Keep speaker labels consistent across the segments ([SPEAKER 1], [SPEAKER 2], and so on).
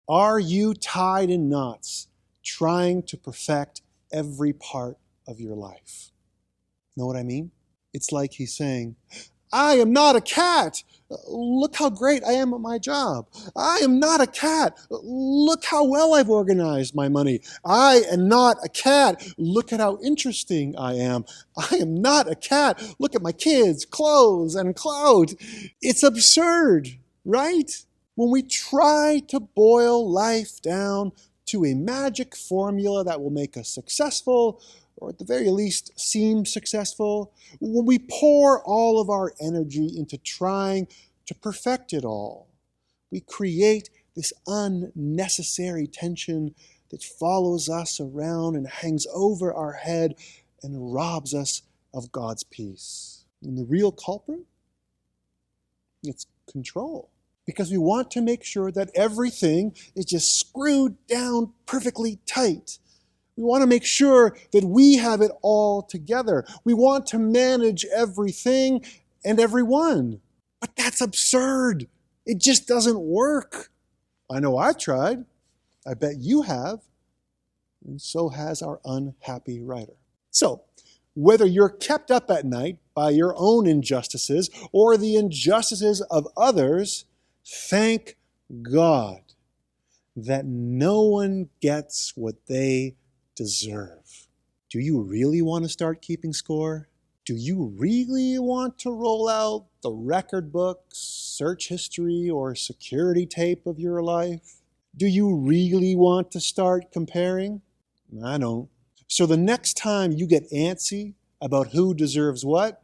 [SPEAKER 1] Are you tied in knots, trying to perfect every part of your life? Know what I mean? It's like he's saying, I am not a cat. Look how great I am at my job. I am not a cat. Look how well I've organized my money. I am not a cat. Look at how interesting I am. I am not a cat. Look at my kids, clothes, and clothes. It's absurd, right? When we try to boil life down to a magic formula that will make us successful, or at the very least seem successful, when we pour all of our energy into trying to perfect it all, we create this unnecessary tension that follows us around and hangs over our head and robs us of God's peace. And the real culprit? It's control. Because we want to make sure that everything is just screwed down perfectly tight. We want to make sure that we have it all together. We want to manage everything and everyone. But that's absurd. It just doesn't work. I know I've tried. I bet you have. And so has our unhappy writer. So, whether you're kept up at night by your own injustices or the injustices of others, thank God that no one gets what they deserve. Do you really want to start keeping score? Do you really want to roll out the record books, search history, or security tape of your life? Do you really want to start comparing? I don't. So the next time you get antsy about who deserves what,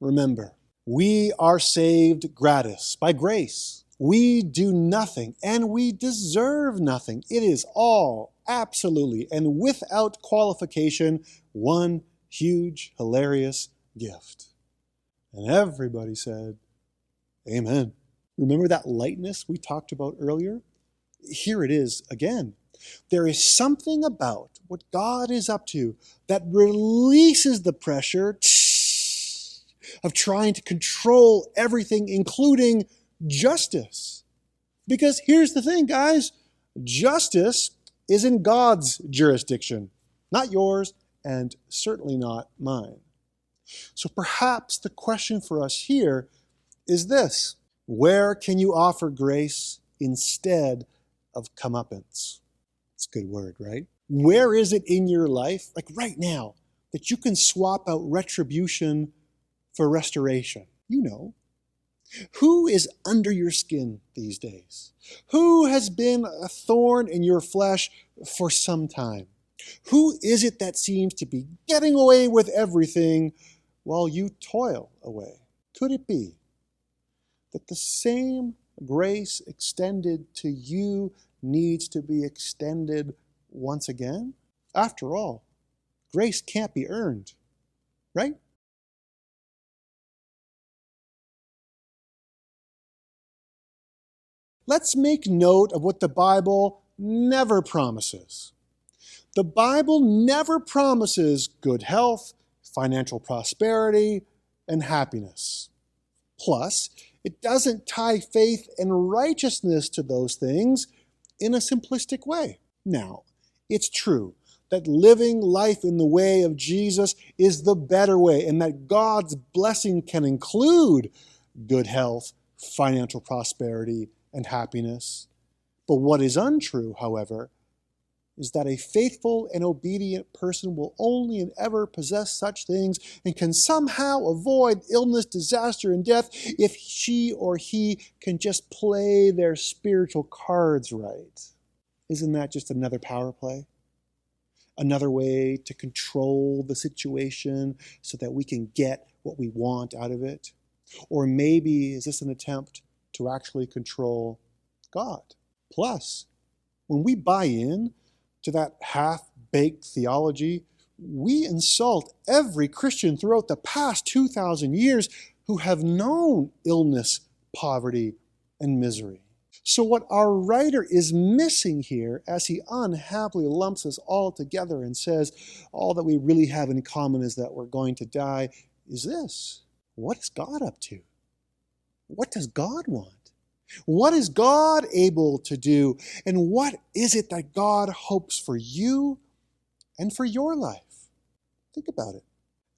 [SPEAKER 1] remember, we are saved gratis, by grace. We do nothing, and we deserve nothing. It is all, absolutely, and without qualification, one huge, hilarious gift. And everybody said, amen. Remember that lightness we talked about earlier? Here it is again. There is something about what God is up to that releases the pressure of trying to control everything, including justice. Because here's the thing, guys. Justice is in God's jurisdiction, not yours, and certainly not mine. So perhaps the question for us here is this: where can you offer grace instead of comeuppance? It's a good word, right? Where is it in your life, like right now, that you can swap out retribution for restoration? You know. Who is under your skin these days? Who has been a thorn in your flesh for some time? Who is it that seems to be getting away with everything while you toil away? Could it be that the same grace extended to you needs to be extended once again? After all, grace can't be earned, right? Let's make note of what the Bible never promises. The Bible never promises good health, financial prosperity, and happiness. Plus, it doesn't tie faith and righteousness to those things in a simplistic way. Now, it's true that living life in the way of Jesus is the better way, and that God's blessing can include good health, financial prosperity, and happiness. But what is untrue, however, is that a faithful and obedient person will only and ever possess such things and can somehow avoid illness, disaster, and death if she or he can just play their spiritual cards right. Isn't that just another power play? Another way to control the situation so that we can get what we want out of it? Or maybe is this an attempt to actually control God? Plus, when we buy in to that half-baked theology, we insult every Christian throughout the past 2,000 years who have known illness, poverty, and misery. So what our writer is missing here, as he unhappily lumps us all together and says all that we really have in common is that we're going to die, is this: what is God up to? What does God want? What is God able to do? And what is it that God hopes for you and for your life? Think about it.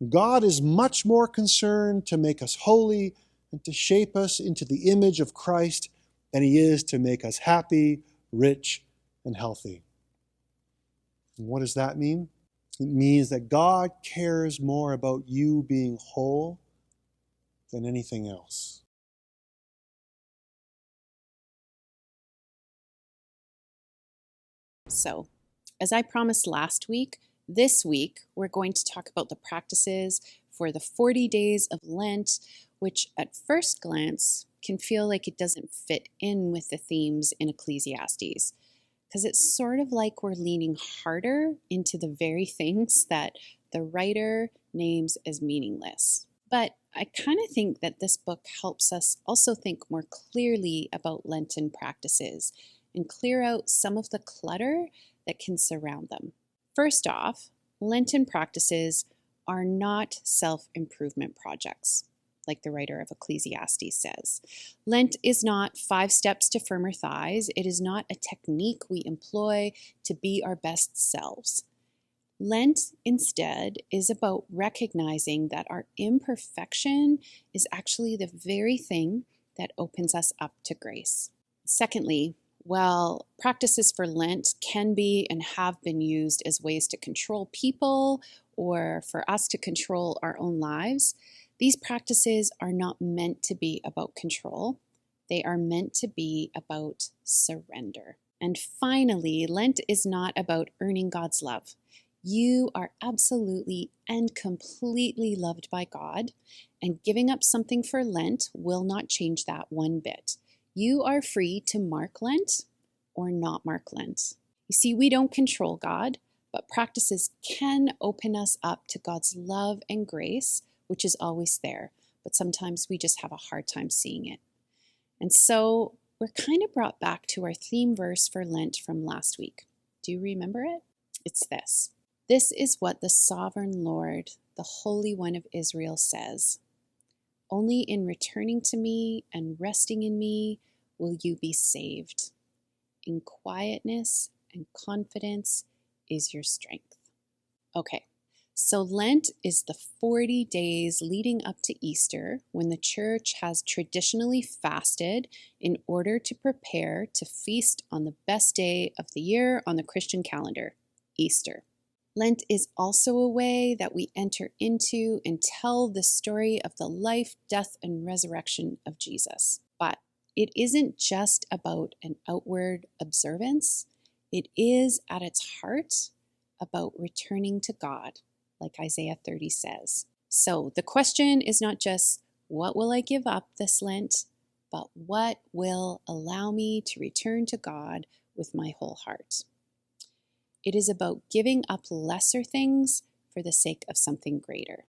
[SPEAKER 1] God is much more concerned to make us holy and to shape us into the image of Christ than He is to make us happy, rich, and healthy. And what does that mean? It means that God cares more about you being whole than anything else.
[SPEAKER 2] So, as I promised last week, this week we're going to talk about the practices for the 40 days of Lent, which at first glance can feel like it doesn't fit in with the themes in Ecclesiastes, because it's sort of like we're leaning harder into the very things that the writer names as meaningless. But I kind of think that this book helps us also think more clearly about Lenten practices and clear out some of the clutter that can surround them. First off, Lenten practices are not self-improvement projects, like the writer of Ecclesiastes says. Lent is not 5 steps to firmer thighs. It is not a technique we employ to be our best selves. Lent, instead, is about recognizing that our imperfection is actually the very thing that opens us up to grace. Secondly, while practices for Lent can be and have been used as ways to control people or for us to control our own lives, these practices are not meant to be about control. They are meant to be about surrender. And finally, Lent is not about earning God's love. You are absolutely and completely loved by God, and giving up something for Lent will not change that one bit. You are free to mark Lent or not mark Lent. You see, we don't control God, but practices can open us up to God's love and grace, which is always there, but sometimes we just have a hard time seeing it. And so we're kind of brought back to our theme verse for Lent from last week. Do you remember it? It's this. This is what the sovereign Lord, the Holy One of Israel, says. Only in returning to me and resting in me will you be saved. In quietness and confidence is your strength. Okay, so Lent is the 40 days leading up to Easter, when the church has traditionally fasted in order to prepare to feast on the best day of the year on the Christian calendar, Easter. Lent is also a way that we enter into and tell the story of the life, death, and resurrection of Jesus. But it isn't just about an outward observance. It is, at its heart, about returning to God, like Isaiah 30 says. So the question is not just, what will I give up this Lent, but what will allow me to return to God with my whole heart? It is about giving up lesser things for the sake of something greater.